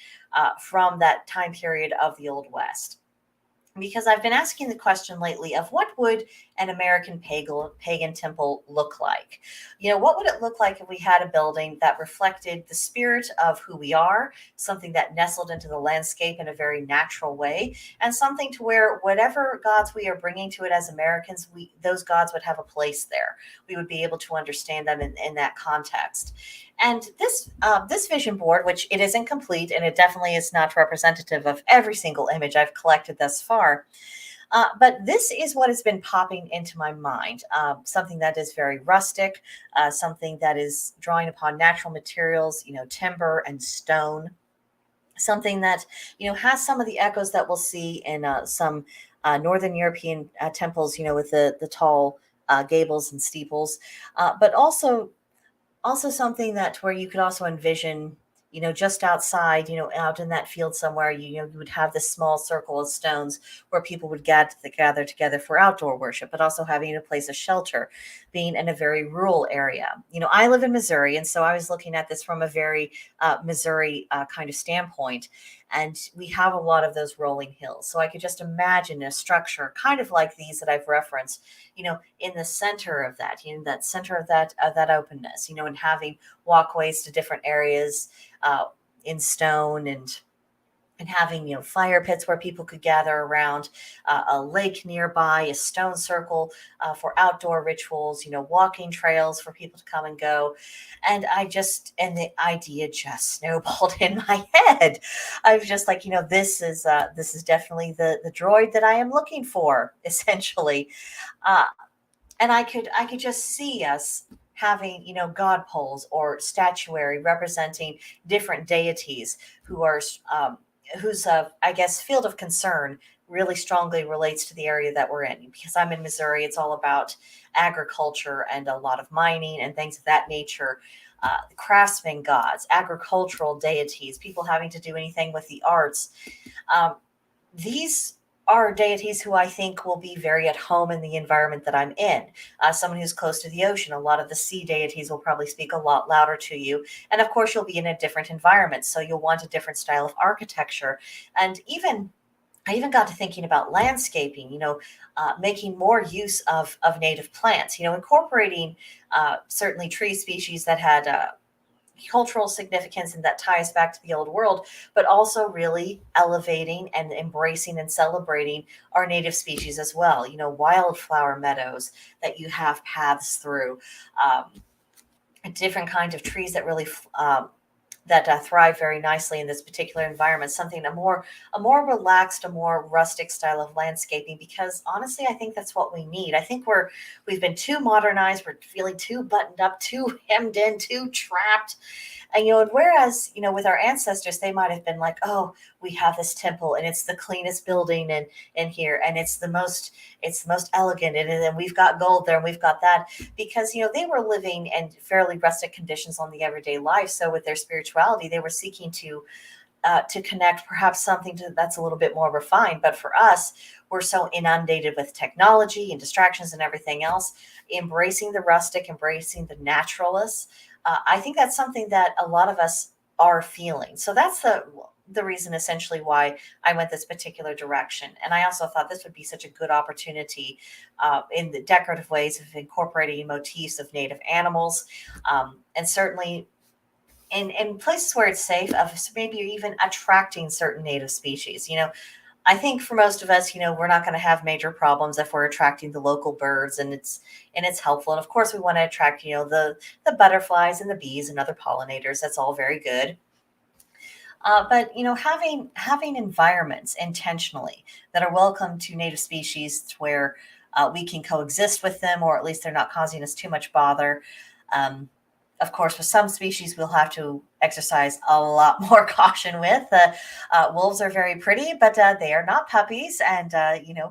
from that time period of the Old West, because I've been asking the question lately of what would an American pagan temple look like? What would it look like if we had a building that reflected the spirit of who we are, something that nestled into the landscape in a very natural way, and something to where whatever gods we are bringing to it as Americans, those gods would have a place there. We would be able to understand them in that context. And this vision board, which it isn't complete and it definitely is not representative of every single image I've collected thus far, but this is what has been popping into my mind. Something that is very rustic, something that is drawing upon natural materials, timber and stone. Something that has some of the echoes that we'll see in some Northern European temples, with the tall gables and steeples, but also something that where you could also envision, just outside, out in that field somewhere, you would have this small circle of stones where people would gather together for outdoor worship, but also having a place of shelter, being in a very rural area. I live in Missouri, and so I was looking at this from a very Missouri kind of standpoint. And we have a lot of those rolling hills. So I could just imagine a structure kind of like these that I've referenced, in the center of that, that center of that openness, and having walkways to different areas in stone, and having fire pits where people could gather around, a lake nearby, a stone circle for outdoor rituals, walking trails for people to come and go. And the idea just snowballed in my head. I was just like, this is definitely the droid that I am looking for, essentially. uh, and I could just see us having god poles or statuary representing different deities who are whose I guess field of concern really strongly relates to the area that we're in. Because I'm in Missouri, it's all about agriculture and a lot of mining and things of that nature. Craftsmen gods, agricultural deities, people having to do anything with the arts. um, these are deities who I think will be very at home in the environment that I'm in. Someone who's close to the ocean, a lot of the sea deities will probably speak a lot louder to you. And of course, you'll be in a different environment, so you'll want a different style of architecture. And I even got to thinking about landscaping, making more use of native plants, incorporating certainly tree species that had cultural significance and that ties back to the old world, but also really elevating and embracing and celebrating our native species as well. Wildflower meadows that you have paths through, um, different kinds of trees that really that thrive very nicely in this particular environment. Something a more relaxed, a more rustic style of landscaping. Because honestly, I think that's what we need. I think we've been too modernized. We're feeling too buttoned up, too hemmed in, too trapped. And whereas with our ancestors, they might have been like, oh, we have this temple and it's the cleanest building in here, and it's the most elegant, and then we've got gold there and we've got that, because they were living in fairly rustic conditions on the everyday life. So with their spirituality, they were seeking to connect perhaps something that's a little bit more refined. But for us, we're so inundated with technology and distractions and everything else. Embracing the rustic, embracing the naturalists, I think that's something that a lot of us are feeling. So that's the reason essentially why I went this particular direction. And I also thought this would be such a good opportunity in the decorative ways of incorporating motifs of native animals, and certainly in places where it's safe, of maybe even attracting certain native species. I think for most of us, we're not going to have major problems if we're attracting the local birds, and it's helpful. And of course, we want to attract, the butterflies and the bees and other pollinators. That's all very good. But having environments intentionally that are welcome to native species, to where we can coexist with them, or at least they're not causing us too much bother. Um, of course, with some species, we'll have to exercise a lot more caution with. Wolves are very pretty, but they are not puppies. And,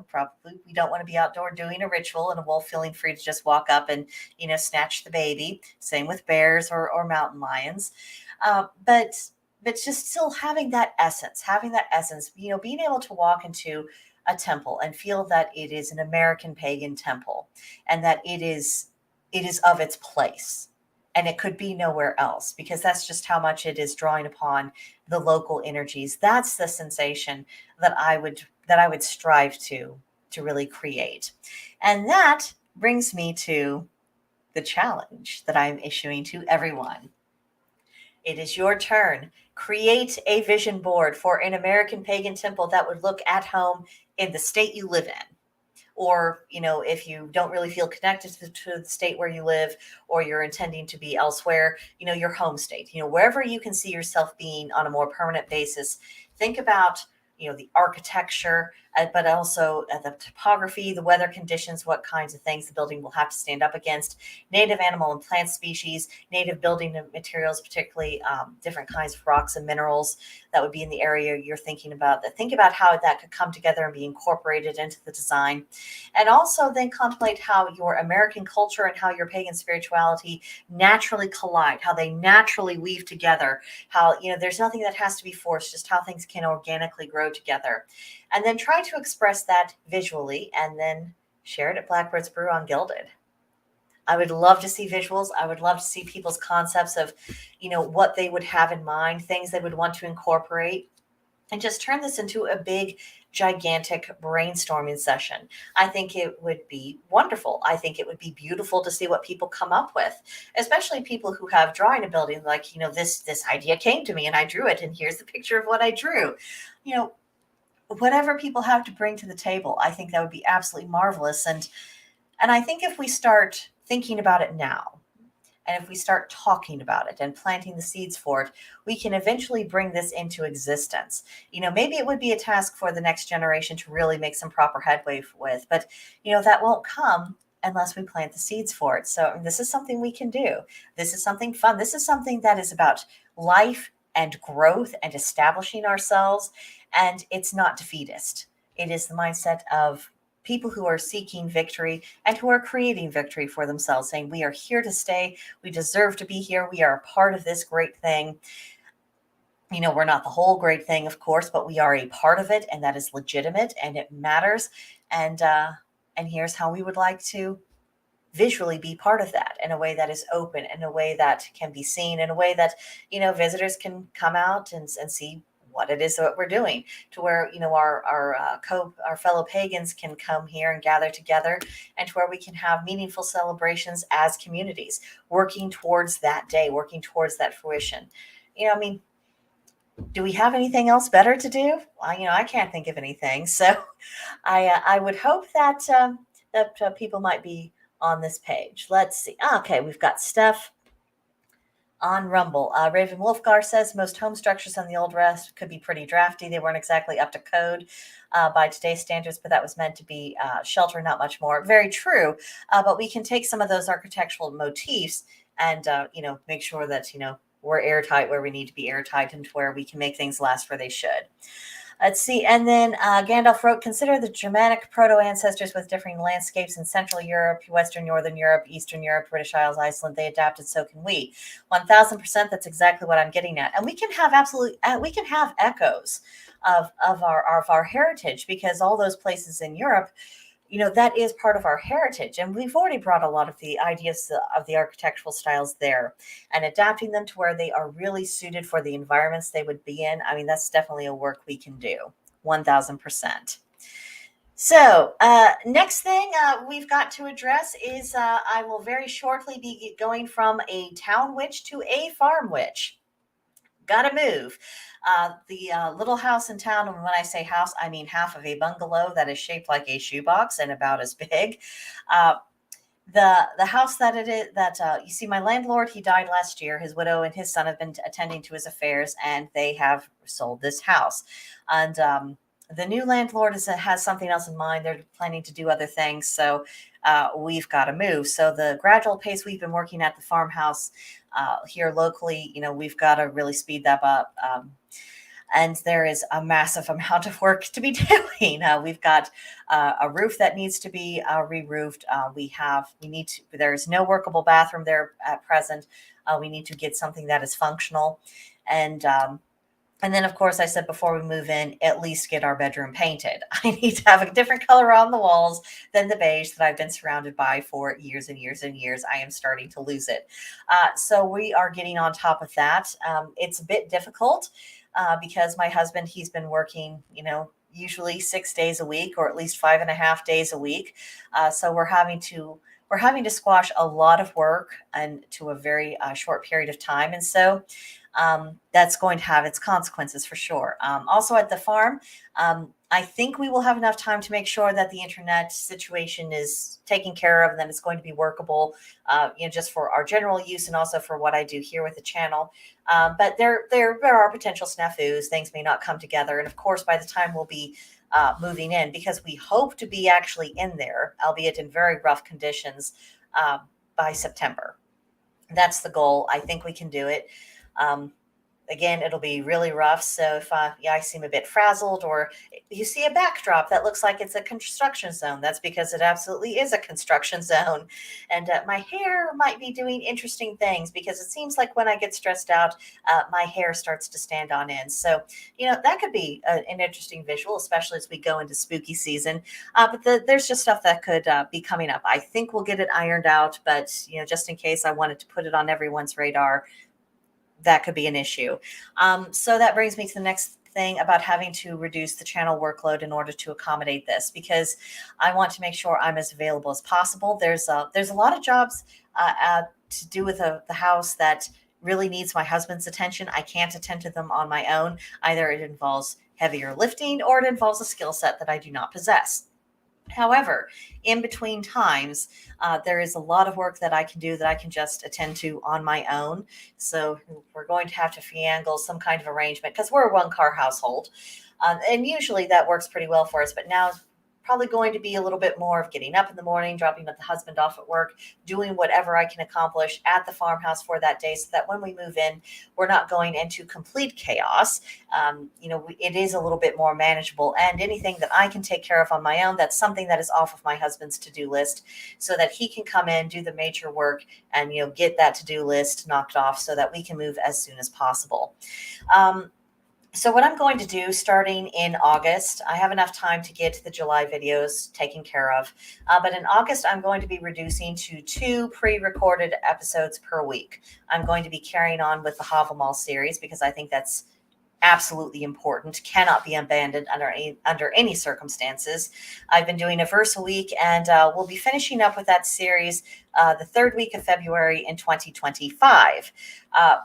probably we don't want to be outdoor doing a ritual and a wolf feeling free to just walk up and, snatch the baby. Same with bears or mountain lions. But just still having that essence, being able to walk into a temple and feel that it is an American pagan temple and that it is of its place and it could be nowhere else, because that's just how much it is drawing upon the local energies. That's the sensation that I would strive to really create. And that brings me to the challenge that I'm issuing to everyone. It is your turn. Create a vision board for an American pagan temple that would look at home in the state you live in. Or, if you don't really feel connected to the state where you live, or you're intending to be elsewhere, your home state, wherever you can see yourself being on a more permanent basis, think about, the architecture, but also the topography, the weather conditions, what kinds of things the building will have to stand up against, native animal and plant species, native building materials, particularly different kinds of rocks and minerals that would be in the area you're thinking about. Think about how that could come together and be incorporated into the design. And also then contemplate how your American culture and how your pagan spirituality naturally collide, how they naturally weave together, how, there's nothing that has to be forced, just how things can organically grow together. And then try to express that visually and then share it at Blackbird's Brew on Gilded. I would love to see visuals. I would love to see people's concepts of, what they would have in mind, things they would want to incorporate, and just turn this into a big, gigantic brainstorming session. I think it would be wonderful. I think it would be beautiful to see what people come up with, especially people who have drawing ability. Like, this idea came to me and I drew it, and here's the picture of what I drew. Whatever people have to bring to the table, I think that would be absolutely marvelous. And I think if we start thinking about it now, and if we start talking about it and planting the seeds for it, we can eventually bring this into existence. Maybe it would be a task for the next generation to really make some proper headway with, but, that won't come unless we plant the seeds for it. So this is something we can do. This is something fun. This is something that is about life and growth and establishing ourselves. And it's not defeatist. It is the mindset of people who are seeking victory and who are creating victory for themselves, saying, we are here to stay. We deserve to be here. We are a part of this great thing. We're not the whole great thing, of course, but we are a part of it, and that is legitimate and it matters. And here's how we would like to visually be part of that in a way that is open, in a way that can be seen, in a way that, visitors can come out and see what it is that we're doing, to where, our fellow pagans can come here and gather together, and to where we can have meaningful celebrations as communities, working towards that day, working towards that fruition. Do we have anything else better to do? I can't think of anything. So I would hope that people might be on this page. Let's see. Okay, we've got Steph on Rumble. Raven Wolfgar says most home structures on the Old West could be pretty drafty. They weren't exactly up to code by today's standards, but that was meant to be shelter, not much more. Very true. But we can take some of those architectural motifs and, make sure that, we're airtight where we need to be airtight, and to where we can make things last where they should. Let's see. And then Gandalf wrote, consider the Germanic proto-ancestors with differing landscapes in Central Europe, Western, Northern Europe, Eastern Europe, British Isles, Iceland. They adapted, so can we. 1000%. That's exactly what I'm getting at. And we can have echoes of our heritage, because all those places in Europe, that is part of our heritage. And we've already brought a lot of the ideas of the architectural styles there and adapting them to where they are really suited for the environments they would be in. That's definitely a work we can do. 1000%. So next thing we've got to address is I will very shortly be going from a town witch to a farm witch. Gotta move. The little house in town, and when I say house, I mean half of a bungalow that is shaped like a shoebox and about as big. The house that it is, that you see, my landlord, he died last year. His widow and his son have been attending to his affairs, and they have sold this house. And the new landlord has something else in mind. They're planning to do other things. So we've got to move. So the gradual pace we've been working at the farmhouse here locally, we've got to really speed that up. And there is a massive amount of work to be doing. We've got a roof that needs to be re-roofed. There's no workable bathroom there at present. We need to get something that is functional. And then, of course, I said before we move in, at least get our bedroom painted. I need to have a different color on the walls than the beige that I've been surrounded by for years and years and years. I am starting to lose it. So we are getting on top of that. It's a bit difficult because my husband, he's been working, usually 6 days a week, or at least 5.5 days a week. So we're having to squash a lot of work into a very short period of time. And so that's going to have its consequences for sure. Also at the farm, I think we will have enough time to make sure that the internet situation is taken care of and that it's going to be workable, just for our general use and also for what I do here with the channel. But there are potential snafus. Things may not come together. And of course, by the time we'll be moving in, because we hope to be actually in there, albeit in very rough conditions, by September. That's the goal. I think we can do it. Again, it'll be really rough. So if I seem a bit frazzled, or you see a backdrop that looks like it's a construction zone, that's because it absolutely is a construction zone. And my hair might be doing interesting things, because it seems like when I get stressed out, my hair starts to stand on end. So, that could be an interesting visual, especially as we go into spooky season. But there's just stuff that could be coming up. I think we'll get it ironed out, but, just in case, I wanted to put it on everyone's radar. That could be an issue. So that brings me to the next thing about having to reduce the channel workload in order to accommodate this, because I want to make sure I'm as available as possible. There's a lot of jobs to do with the house that really needs my husband's attention. I can't attend to them on my own. Either it involves heavier lifting or it involves a skill set that I do not possess. However, in between times, there is a lot of work that I can do that I can just attend to on my own. So we're going to have to finagle some kind of arrangement, because we're a one-car household. And usually that works pretty well for us. But now probably going to be a little bit more of getting up in the morning, dropping the husband off at work, doing whatever I can accomplish at the farmhouse for that day, so that when we move in, we're not going into complete chaos. It is a little bit more manageable, and anything that I can take care of on my own, that's something that is off of my husband's to-do list, so that he can come in, do the major work, and get that to-do list knocked off so that we can move as soon as possible. So what I'm going to do starting in August, I have enough time to get the July videos taken care of. But in August, I'm going to be reducing to 2 pre-recorded episodes per week. I'm going to be carrying on with the Havamal series, because I think that's absolutely important, cannot be abandoned under any circumstances. I've been doing a verse a week, and we'll be finishing up with that series the 3rd week of February in 2025.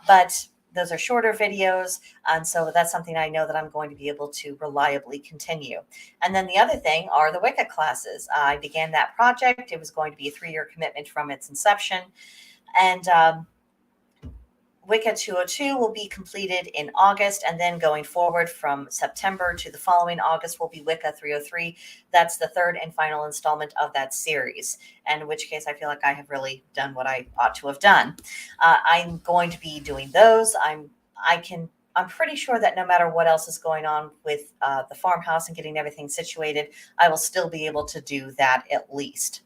But those are shorter videos, and so that's something I know that I'm going to be able to reliably continue. And then the other thing are the Wicca classes. I began that project. It was going to be a 3-year commitment from its inception. And Wicca 202 will be completed in August, and then going forward from September to the following August will be Wicca 303. That's the 3rd and final installment of that series, and in which case I feel like I have really done what I ought to have done. I'm going to be doing those. I'm pretty sure that no matter what else is going on with the farmhouse and getting everything situated, I will still be able to do that at least.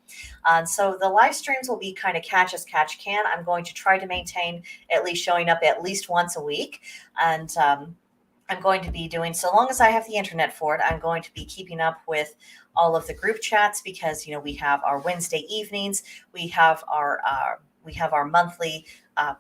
So the live streams will be kind of catch as catch can. I'm going to try to maintain at least showing up at least once a week. And I'm going to be doing, so long as I have the internet for it, I'm going to be keeping up with all of the group chats, because, we have our Wednesday evenings. We have our monthly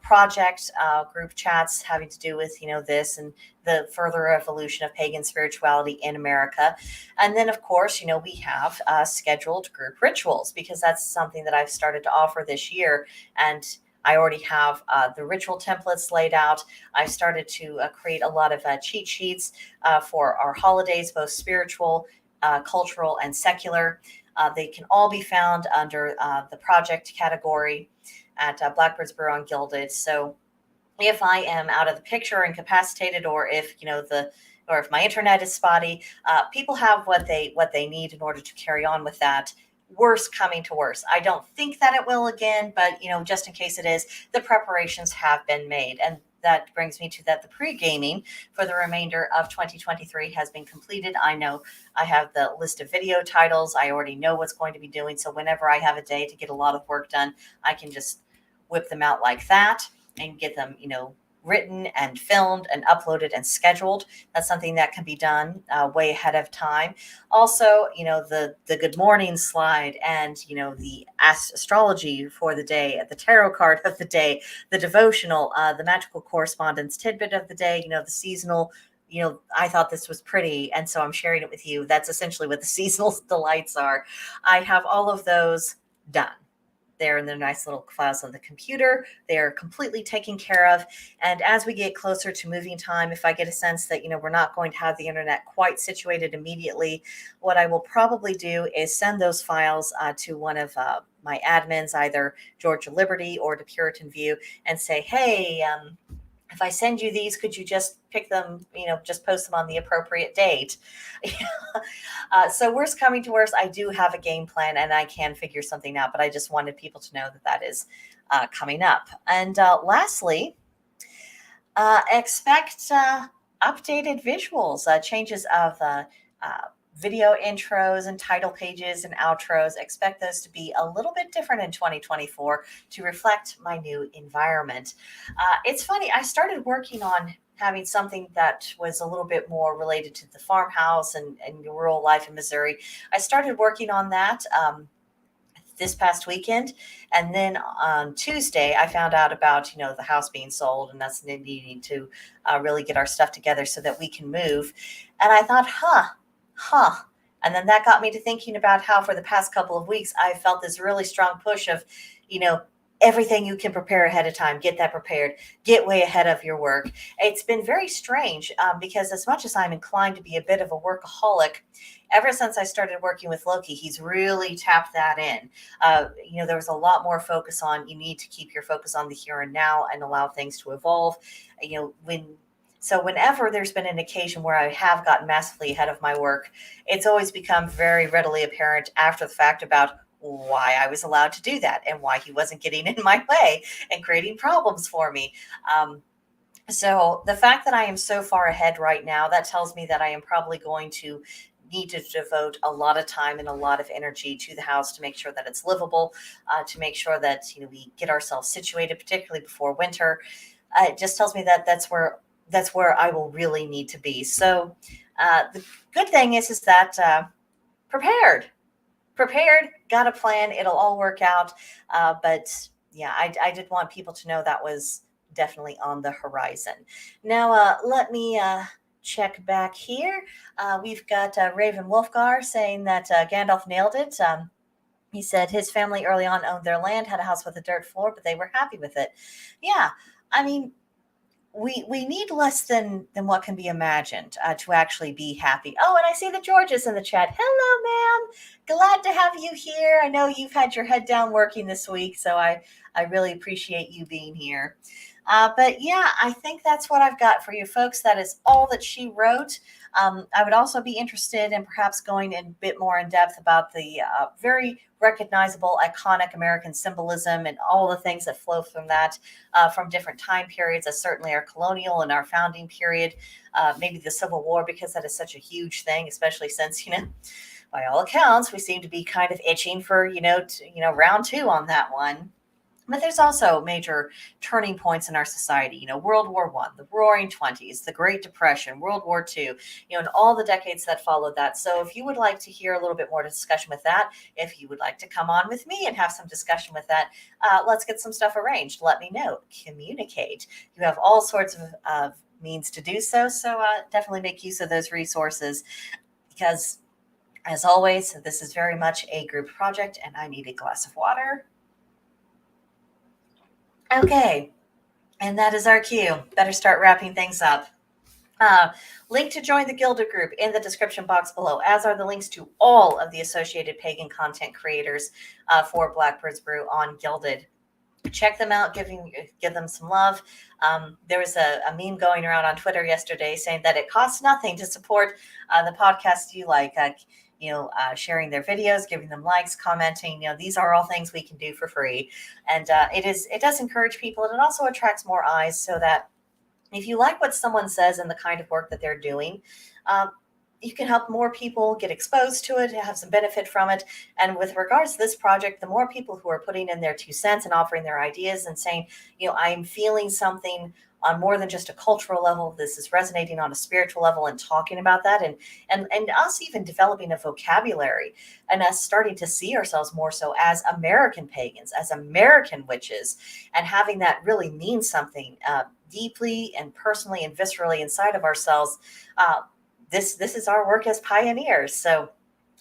project group chats having to do with, this and the further evolution of pagan spirituality in America. And then, of course, we have scheduled group rituals, because that's something that I've started to offer this year. And I already have the ritual templates laid out. I started to create a lot of cheat sheets for our holidays, both spiritual, cultural, and secular. They can all be found under the project category at Blackbird's Brew on Gilded. So if I am out of the picture, incapacitated, or if or if my internet is spotty, people have what they need in order to carry on with that. Worse coming to worse. I don't think that it will again, but just in case it is, the preparations have been made. And that brings me to that the pre-gaming for the remainder of 2023 has been completed. I know I have the list of video titles. I already know what's going to be doing. So whenever I have a day to get a lot of work done, I can just whip them out like that and get them, written and filmed and uploaded and scheduled. That's something that can be done way ahead of time. Also, the good morning slide and, the astrology for the day, the tarot card of the day, the devotional, the magical correspondence tidbit of the day, the seasonal, I thought this was pretty, and so I'm sharing it with you. That's essentially what the seasonal delights are. I have all of those done. They're in their nice little files on the computer. They're completely taken care of. And as we get closer to moving time, if I get a sense that, we're not going to have the internet quite situated immediately, what I will probably do is send those files to one of my admins, either Georgia Liberty or to Puritan View, and say, hey, if I send you these, could you just pick them, just post them on the appropriate date? So worst coming to worst, I do have a game plan and I can figure something out, but I just wanted people to know that is coming up. And lastly, expect updated visuals, changes of video intros and title pages and outros. Expect those to be a little bit different in 2024 to reflect my new environment. It's funny, I started working on having something that was a little bit more related to the farmhouse and rural life in Missouri. I started working on that this past weekend. And then on Tuesday, I found out about, the house being sold, and that's needing to really get our stuff together so that we can move. And I thought, And then that got me to thinking about how for the past couple of weeks, I felt this really strong push of, everything you can prepare ahead of time, get that prepared, get way ahead of your work. It's been very strange because as much as I'm inclined to be a bit of a workaholic, ever since I started working with Loki, he's really tapped that in. There was a lot more focus on, you need to keep your focus on the here and now and allow things to evolve. Whenever there's been an occasion where I have gotten massively ahead of my work, it's always become very readily apparent after the fact about why I was allowed to do that and why he wasn't getting in my way and creating problems for me. So the fact that I am so far ahead right now, that tells me that I am probably going to need to devote a lot of time and a lot of energy to the house to make sure that it's livable, to make sure that we get ourselves situated, particularly before winter. It just tells me that that's where I will really need to be. So the good thing is that prepared, got a plan. It'll all work out. But yeah, I did want people to know that was definitely on the horizon. Now, let me check back here. We've got Raven Wolfgar saying that Gandalf nailed it. He said his family early on owned their land, had a house with a dirt floor, but they were happy with it. Yeah, I mean, we need less than what can be imagined to actually be happy. Oh, and I see that George is in the chat. Hello, ma'am. Glad to have you here. I know you've had your head down working this week, so I really appreciate you being here. But yeah, I think that's what I've got for you folks. That is all that she wrote. I would also be interested in perhaps going in a bit more in depth about the very recognizable, iconic American symbolism and all the things that flow from that, from different time periods, as certainly our colonial and our founding period, maybe the Civil War, because that is such a huge thing, especially since, by all accounts, we seem to be kind of itching for, round two on that one. But there's also major turning points in our society, World War I, the Roaring Twenties, the Great Depression, World War II, and all the decades that followed that. So if you would like to hear a little bit more discussion with that, if you would like to come on with me and have some discussion with that, let's get some stuff arranged. Let me know. Communicate. You have all sorts of means to do so. So definitely make use of those resources because, as always, this is very much a group project and I need a glass of water. Okay, and that is our cue. Better start wrapping things up. Link to join the Gilded group in the description box below, as are the links to all of the associated pagan content creators for Blackbird's Brew on Gilded. check them out, give them some love. There was a meme going around on Twitter yesterday saying that it costs nothing to support the podcast you like. Sharing their videos, giving them likes, commenting. These are all things we can do for free, and it does encourage people, and it also attracts more eyes. So that if you like what someone says and the kind of work that they're doing, um, you can help more people get exposed to it, have some benefit from it. And with regards to this project, the more people who are putting in their 2 cents and offering their ideas and saying, I'm feeling something on more than just a cultural level, this is resonating on a spiritual level, and talking about that, and us even developing a vocabulary, and us starting to see ourselves more so as American pagans, as American witches, and having that really mean something deeply and personally and viscerally inside of ourselves. This is our work as pioneers. So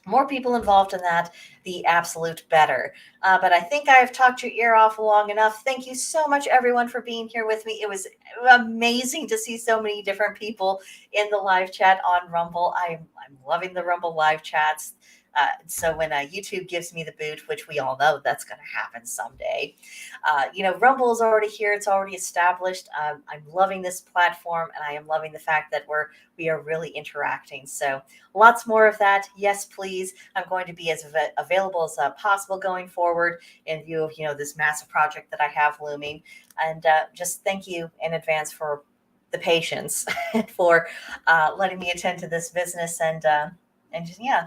more people involved in that, the absolute better. But I think I have talked your ear off long enough. Thank you so much, everyone, for being here with me. It was amazing to see so many different people in the live chat on Rumble. I'm loving the Rumble live chats. So when YouTube gives me the boot, which we all know that's going to happen someday, Rumble is already here. It's already established. I'm loving this platform, and I am loving the fact that we are really interacting. So lots more of that. Yes, please. I'm going to be as available as possible going forward in view of, this massive project that I have looming. And just thank you in advance for the patience and for letting me attend to this business, and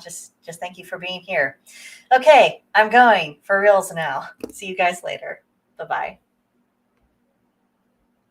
just thank you for being here. Okay, I'm going for reals now. See you guys later. Bye-bye.